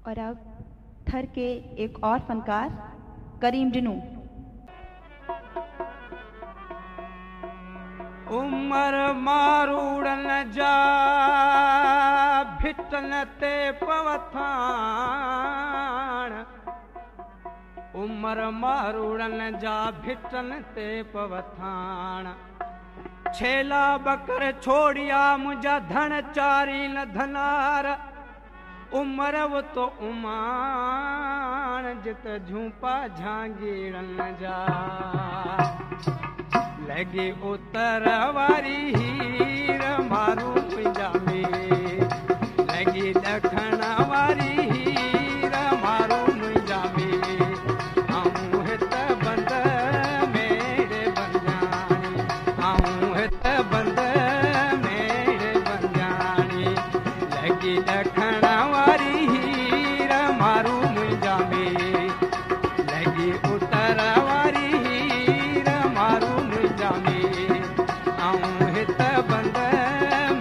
और अब थर के एक और फनकार करीम डिनू। उमर मारूड़न जा भिटन ते पवथान, उमर मारूड़न जा भिटन ते पवथान। छेला बकर छोड़िया मुझा धन चारी न धनार, उमर वो तो उमान जित झूपा झांगीड़न जा। लगी उतर वारी हीर मारू मुंहिंजा में, लगी ॾखण वारी हीर मारू मुंहिंजा में। आऊं हित बंद मेरे बंजानी, आऊं हित बंद मेरे बंजानी। लगी ॾखण वारी हीर मारू मुंहिंजा में, लगी उतर वारी हीर मारू मुंहिंजा में। आऊं हित बंद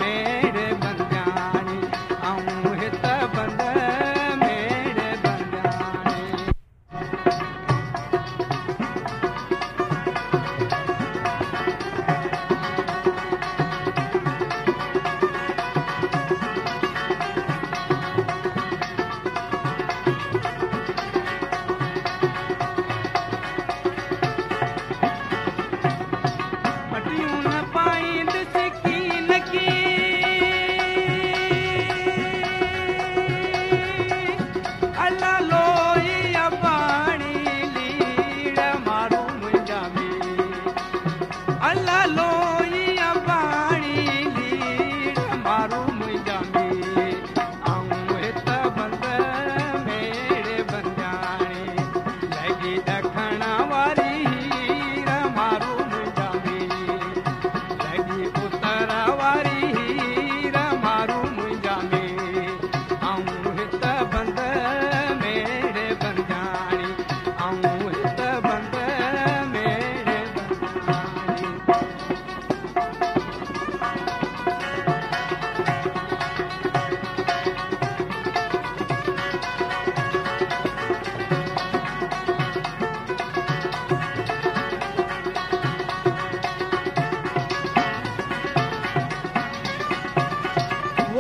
मेरे बंजानी, आऊं हित बंद मेरे बंजानी। पटियूं न पाईंद सिकीन की, अल्लाह लोई अबाणी लीड़ मारू मुंहिंजा में, अल्लाह लोई अबाणी लीड़ मारू मुंहिंजा में। आऊं हित बंद मेरे बंजानी, लगी ॾखण वारी हीर मारू मुंहिंजा में, लगी उतर वारी हीर मारू मुंहिंजा में। आऊं हित बंद मेरे बंजानी, आऊं हित बंद मेरे बंजानी।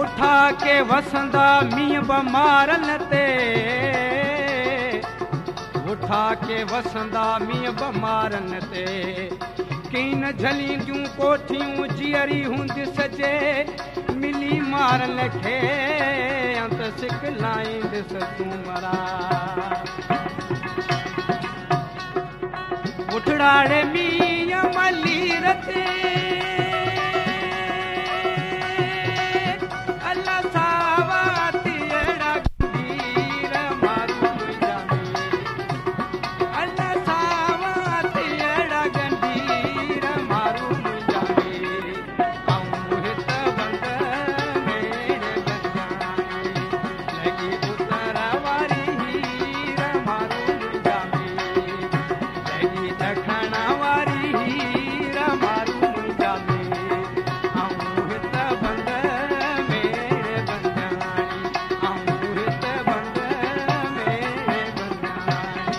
उठा के वसंदा मींह बमारन ते, उठा के वसंदा मींह बमारन ते। कीन झली जूं कोठियूं जियरी हूंदी सजे, मिली मारन खे अंत सिकलाईंदसि तूं मरा। उठड़ाड़े मींह मलीर ते, अल्लाह सावा तेरा गंभीर मारू मुंहिंजा में, अल्लाह सावा तेरा गंभीर मारू मुंहिंजा में। आऊं हित बंद मेरे बंजानी, लगी उतर वारी हीर मारू मुंहिंजा में, लगी ॾखण वारी हीर मारू मुंहिंजा में। आऊं हित बंद मेरे बंजानी, आऊं हित बंद मेरे बंजानी।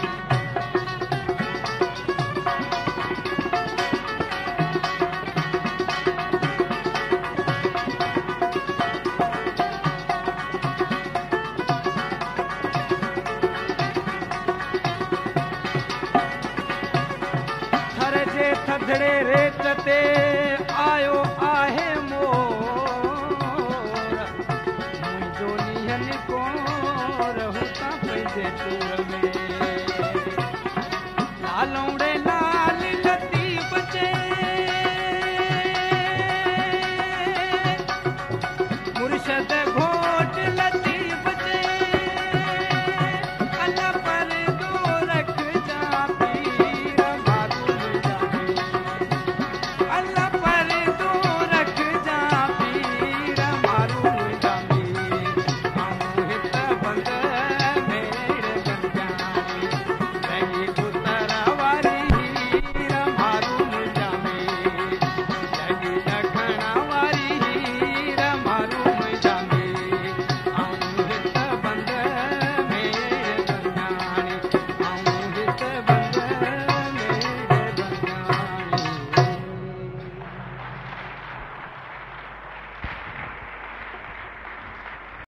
थर जे थधड़े रेत ते आयो आहे मोर, मुंहिंजो नीहन को रहूं था पंहिंजे टूर